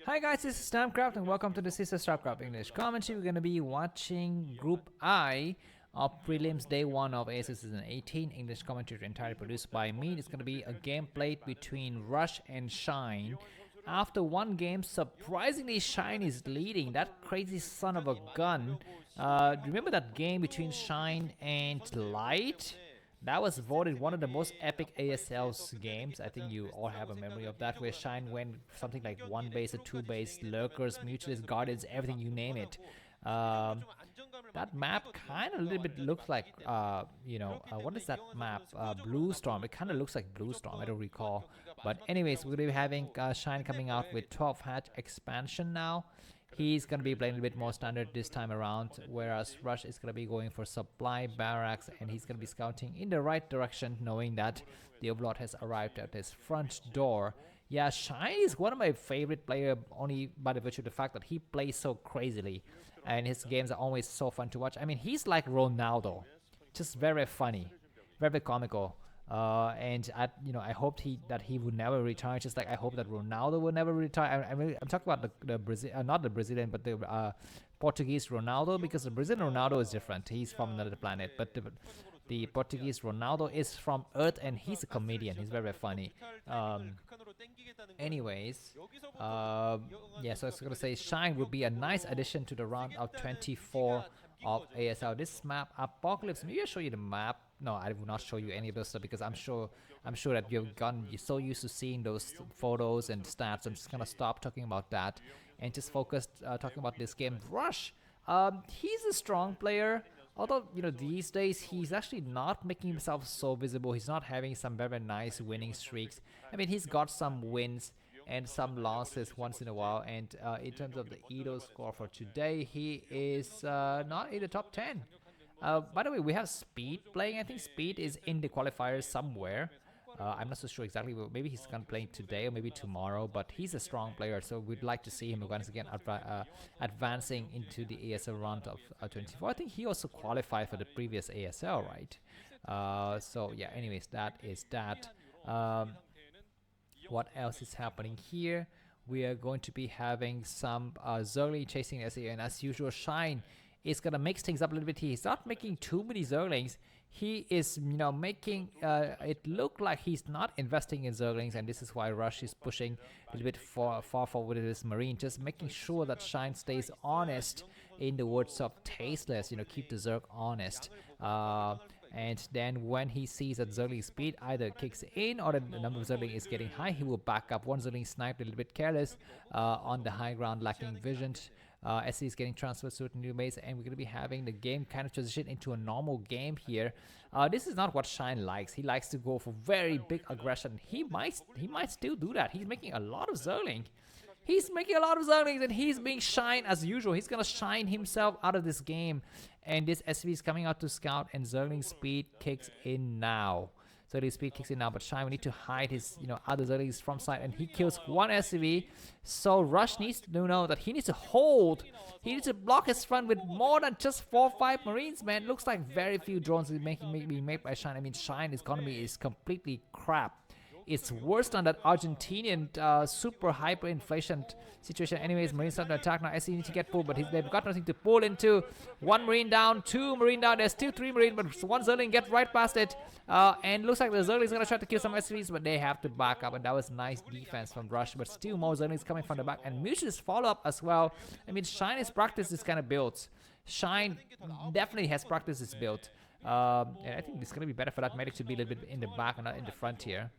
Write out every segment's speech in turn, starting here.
Hi guys, this is Namcraft and welcome to the Sister Starcraft English commentary. We're going to be watching Group I of Prelims Day 1 of ASL S18 English commentary entirely produced by me. It's going to be a game played between Rush and Shine. After one game, surprisingly Shine is leading. That crazy son of a gun. Remember that game between Shine and Light? That was voted one of the most epic ASL's games. I think you all have a memory of that, where Shine went something like one base or two base, lurkers, mutualists, guardians, everything you name it. That map kind of a little bit looks like, what is that map? Blue Storm. It kind of looks like Blue Storm. I don't recall. But anyways, we're going to be having Shine coming out with 12 hatch expansion now. He's going to be playing a bit more standard this time around, whereas Rush is going to be going for supply barracks, and he's going to be scouting in the right direction, knowing that the Overlord has arrived at his front door. Yeah, Shine is one of my favorite players, only by the virtue of the fact that he plays so crazily, and his games are always so fun to watch. I mean, he's like Ronaldo, just very funny, very comical. And I hoped that he would never retire. Just like I hope that Ronaldo would never retire. I'm talking about the Brazil, not the Brazilian, but the Portuguese Ronaldo, because the Brazilian Ronaldo is different. He's from another planet, but the Portuguese Ronaldo is from Earth, and he's a comedian. He's very, very funny. Anyways, yeah. So I was gonna say Shine would be a nice addition to the round of 24 of ASL. This map, Apocalypse. Maybe I'll show you the map. No, I will not show you any of those stuff because I'm sure that you're so used to seeing those photos and stats. I'm just gonna stop talking about that and just focus talking about this game. Rush, he's a strong player. Although these days he's actually not making himself so visible. He's not having some very nice winning streaks. I mean, he's got some wins and some losses once in a while. And in terms of the Edo score for today, he is not in the top 10. By the way, we have Speed playing. I think Speed is in the qualifiers somewhere. I'm not so sure exactly. Maybe he's gonna play today or maybe tomorrow, but he's a strong player, so we'd like to see him once again advancing into the ASL round of 24. I think he also qualified for the previous ASL, right? So yeah. Anyways, that is that. What else is happening here? We are going to be having some Zerg chasing SA, and as usual, Shine is gonna mix things up a little bit. He's not making too many Zerglings. He is, making it look like he's not investing in Zerglings, and this is why Rush is pushing a little bit far forward with his Marine, just making sure that Shine stays honest. In the words of Tasteless, keep the Zerg honest. And then when he sees that Zergling speed either kicks in or the number of Zergling is getting high, he will back up. One Zergling sniped a little bit careless on the high ground, lacking vision. SC is getting transferred to a new base, and we're going to be having the game kind of transition into a normal game here. This is not what Shine likes. He likes to go for very big aggression. He might still do that. He's making a lot of Zergling. He's making a lot of Zerglings, and he's being Shine as usual. He's going to shine himself out of this game. And this SV is coming out to scout, and Zergling speed kicks in now. So the speed kicks in now, but Shine, we need to hide his, other Zerglings from side, and he kills one SCV. So Rush needs to know that he needs to hold. He needs to block his front with more than just 4 or 5 Marines, man. Looks like very few drones being made by Shine. I mean, Shine's economy is completely crap. It's worse than that Argentinian super hyperinflation situation. Anyways, Marines start to attack now. SC need to get pulled, but they've got nothing to pull into. 1 Marine down, 2 Marine down. There's still 3 Marine, but 1 Zergling get right past it. And looks like the Zergling is going to try to kill some SCVs, but they have to back up. And that was nice defense from Rush, but still more Zerglings coming from the back. And Mutualist follow up as well. I mean, Shine has practiced this kind of builds. Shine definitely has practiced this build. And I think it's going to be better for that medic to be a little bit in the back and not in the front here.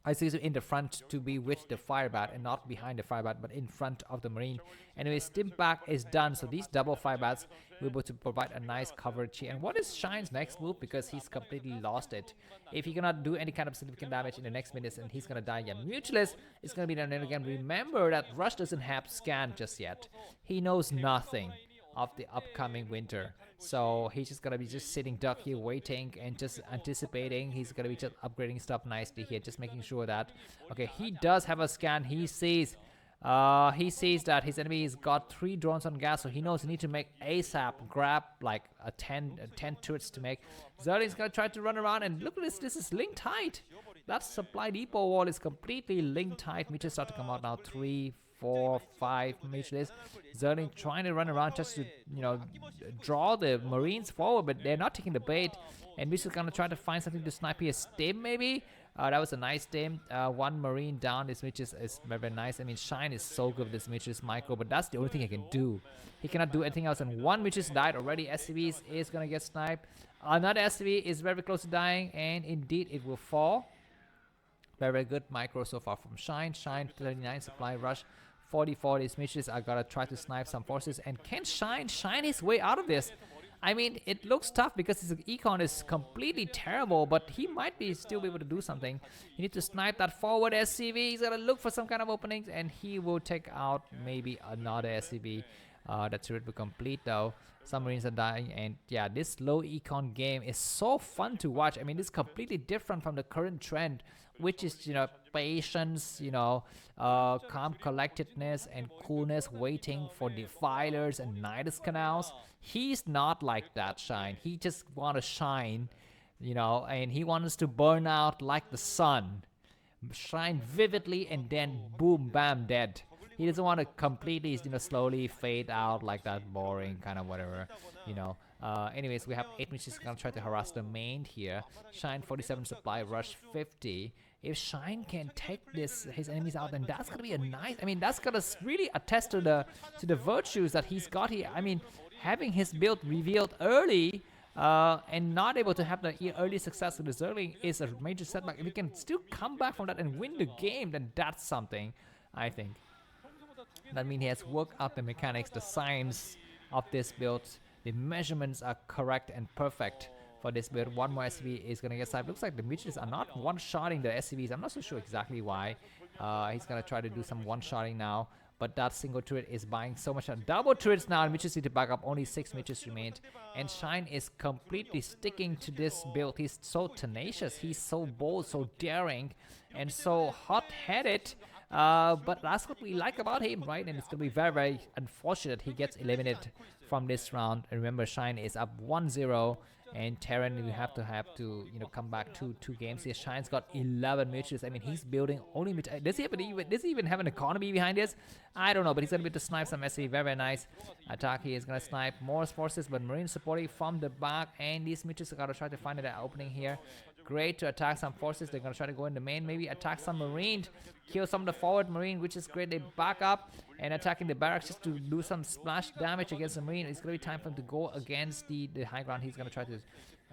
I see in the front to be with the Firebat and not behind the Firebat, but in front of the Marine. Anyway, stim back is done, so these double Firebats will be able to provide a nice coverage here. And what is Shine's next move? Because he's completely lost it. If he cannot do any kind of significant damage in the next minutes, and he's gonna die again. Mutualist is gonna be done again. Remember that Rush doesn't have scan just yet. He knows nothing of the upcoming winter. So he's just gonna be sitting duck here waiting and just anticipating. He's gonna be just upgrading stuff nicely here, just making sure that, okay, he does have a scan. He sees that his enemy has got 3 drones on gas, so he knows he needs to make ASAP grab like a 10 turrets to make. Zerling's gonna try to run around, and look at this is link tight. that supply depot wall is completely linked tight. Mitches start to come out now. 3, 4, 5 Mitches. Zerling trying to run around just to, draw the Marines forward, but they're not taking the bait. And Mitch is gonna try to find something to snipe here. Stim maybe? That was a nice stim. One Marine down. This Mitch is very, very nice. I mean, Shine is so good with this Mitch's micro, but that's the only thing he can do. He cannot do anything else. And one Mitch's died already. SCV is gonna get sniped. Another SCV is very close to dying, and indeed it will fall. Very, very good micro so far from Shine. Shine 39 supply rush. 44 these Mitches are gonna try to snipe some forces. And can Shine his way out of this? I mean, it looks tough because his econ is completely terrible, but he might still be able to do something. You need to snipe that forward SCV. He's gonna look for some kind of openings, and he will take out maybe another SCV. That turret will complete though. Some Marines are dying, and yeah, this low econ game is so fun to watch. I mean, this is completely different from the current trend, which is, patience, calm collectedness and coolness, waiting for defilers and Nidus canals. He's not like that, Shine. He just want to shine, and he wants to burn out like the sun. Shine vividly and then boom, bam, dead. He doesn't want to completely, slowly fade out like that boring kind of whatever, Anyways, we have 8 Mitches gonna try to harass the main here. Shine 47 supply, rush 50. If Shine can take his enemies out, then that's gonna be a nice. I mean, that's gonna really attest to the virtues that he's got here. I mean, having his build revealed early and not able to have the early success with the Zerling is a major setback. If he can still come back from that and win the game, then that's something, I think. That means he has worked out the mechanics, the science of this build. The measurements are correct and perfect for this build. One more SCV is going to get sniped. Looks like the Mitches are not one-shotting the SCVs. I'm not so sure exactly why. He's going to try to do some one-shotting now. But that single turret is buying so much. Double turrets now, and Mitches need to back up. Only 6 Mitches remained. And Shine is completely sticking to this build. He's so tenacious. He's so bold, so daring, and so hot-headed. But that's what we like about him, right? And it's going to be very, very unfortunate he gets eliminated from this round. And remember, Shine is up 1-0. And Terran, you have to come back two games here. Shine's got 11 Mitches. I mean, he's building only Mitches. Does he even have an economy behind this? I don't know, but he's gonna be able to snipe some SC. Very, very nice attack. He is gonna snipe more forces, but Marine supporting from the back, and these Mitches are gonna try to find an opening here. Great to attack some forces. They're gonna try to go in the main, maybe attack some Marine, kill some of the forward Marine, which is great. They back up and attacking the barracks just to do some splash damage against the Marine. It's gonna be time for him to go against the high ground. He's gonna try to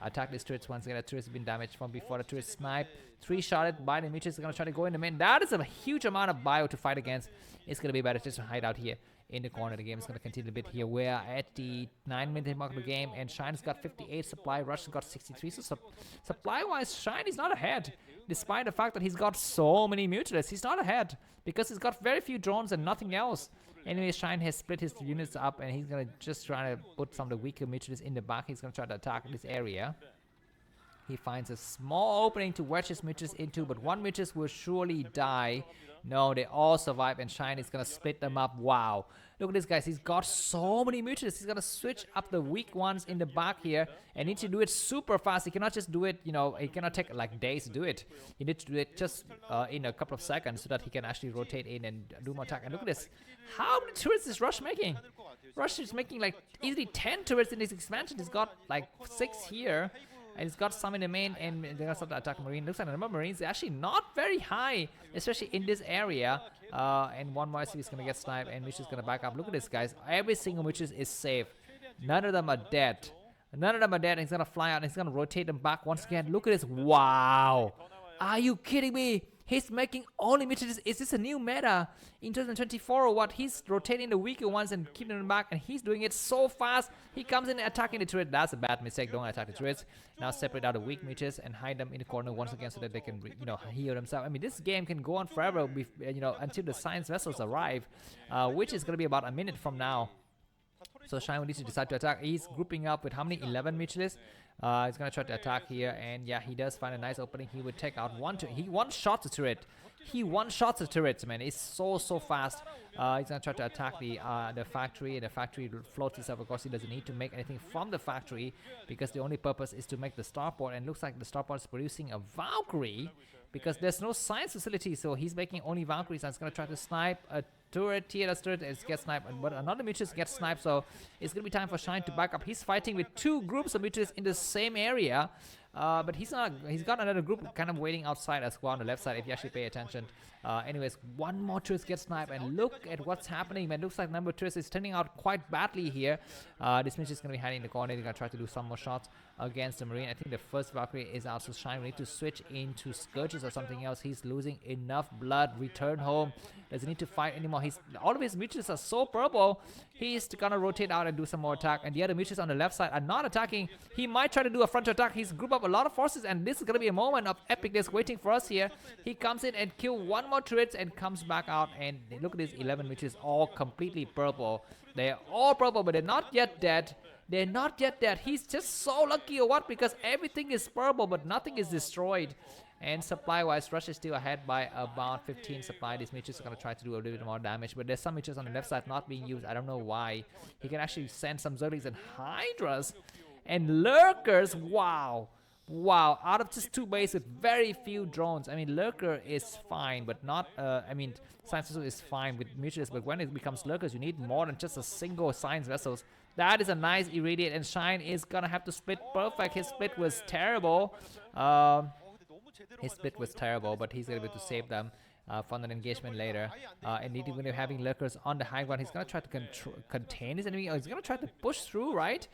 attack these turrets once again. The turrets have been damaged from before. The turret snipe. 3-shotted by the Mitches. Gonna try to go in the main. That is a huge amount of bio to fight against. It's gonna be better just to hide out here in the corner. The game is gonna continue a bit here. We're at the 9-minute mark of the game, and Shine's got 58 supply. Rush has got 63. So supply-wise, Shine is not ahead, despite the fact that he's got so many mutilates. He's not ahead because he's got very few drones and nothing else. Anyway, Shine has split his units up, and he's gonna just try to put some of the weaker mutilates in the back. He's gonna try to attack this area. He finds a small opening to wedge his Mitches into, but one Mitches will surely die. No, they all survive, and Shine is gonna split them up. Wow. Look at this, guys. He's got so many Mitches. He's gonna switch up the weak ones in the back here, and needs to do it super fast. He cannot just do it, he cannot take like days to do it. He needs to do it just in a couple of seconds so that he can actually rotate in and do more attack. And look at this. How many turrets is Rush making? Rush is making like easily 10 turrets in this expansion. He's got like 6 here. And he's got some in the main, and they're gonna start to attack Marine. Looks like the number of Marines is actually not very high, especially in this area. And one more SCV is gonna get sniped, and Mitch is gonna back up. Look at this, guys. Every single Mitch is safe. None of them are dead. None of them are dead. And he's gonna fly out, and he's gonna rotate them back once again. Look at this. Wow. Are you kidding me? He's making only Mitches. Is this a new meta in 2024 or what? He's rotating the weaker ones and keeping them back, and he's doing it so fast. He comes in and attacking the turret. That's a bad mistake. Don't attack the turrets. Now separate out the weak Mitches and hide them in the corner once again so that they can, heal themselves. I mean, this game can go on forever, until the science vessels arrive, which is going to be about a minute from now. So Shine needs to decide to attack. He's grouping up with how many? 11 Mitches. He's gonna try to attack here, and yeah, he does find a nice opening. He would take out he one-shots the turret. He one-shots the turrets, man. It's so fast. He's gonna try to attack the factory. The factory floats itself. Of course, he doesn't need to make anything from the factory because the only purpose is to make the starport. And looks like the starport is producing a Valkyrie because there's no science facility. So he's making only Valkyries. And he's gonna try to snipe a turret. TvZ turret gets sniped, but another Mutus gets sniped. So it's gonna be time for Shine to back up. He's fighting with 2 groups of Mutus in the same area. But he's got another group kind of waiting outside as well on the left side if you actually pay attention. Anyways, one more turret gets sniped, and look at what's happening, man. Looks like number 2 is turning out quite badly here. This Mitch is going to be hiding in the corner. He's going to try to do some more shots against the Marine. I think the first Valkyrie is out, so Shine. We need to switch into Scourges or something else. He's losing enough blood. Return home. Doesn't need to fight anymore. All of his Mutus are so purple. He's gonna rotate out and do some more attack. And the other Mutus on the left side are not attacking. He might try to do a frontal attack. He's grouped up a lot of forces, and this is gonna be a moment of epicness waiting for us here. He comes in and kills one more turret and comes back out. And look at these 11 Mutus, all completely purple. They're all purple, but they're not yet dead. They're not yet dead. He's just so lucky or what? Because everything is purple, but nothing is destroyed. And supply-wise, Rush is still ahead by about 15 supply. These Mitches are going to try to do a little bit more damage. But there's some Mitches on the left side not being used. I don't know why. He can actually send some Zerglings and Hydras. And Lurkers, wow. Wow, out of just 2 bases with very few drones. I mean, Lurker is fine, but not, I mean, Science Vessel is fine with Mutuals. But when it becomes Lurkers, you need more than just a single Science Vessels. That is a nice Irradiate, and Shine is going to have to split perfect. His split was terrible. His split was terrible, but he's going to be able to save them from an engagement later. And even when they're having Lurkers on the high ground, he's going to try to contain his enemy. Or he's going to try to push through, right?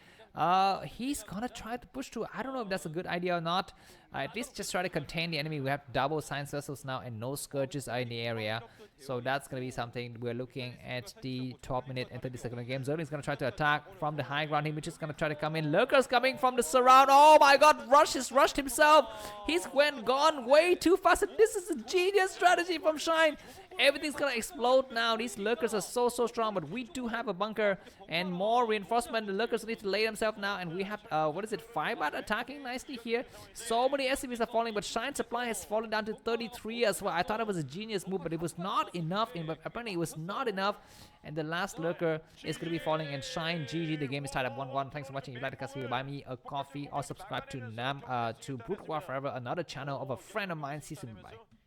He's going to try to push through. I don't know if that's a good idea or not. At least just try to contain the enemy. We have double Science Vessels now, and no Scourges are in the area. So that's going to be something. We're looking at the 12 minute and 30 second of the game. Zerg is going to try to attack from the high ground. He's just going to try to come in. Lurkers coming from the surround. Oh my god, Rush has rushed himself. He's gone way too fast. And this is a genius strategy from Shine. Everything's gonna explode now. These Lurkers are so strong, but we do have a bunker and more reinforcement. The Lurkers need to lay themselves now, and we have what is it, 5-bat attacking nicely here. So many SCVs are falling, but Shine supply has fallen down to 33 as well. I thought it was a genius move, but it was not enough. Apparently it was not enough, and the last Lurker is gonna be falling. And Shine, GG. The game is tied up 1-1. Thanks for watching. If you like the cast video, buy me a coffee or subscribe to broodwar Forever, another channel of a friend of mine. See you soon. Bye.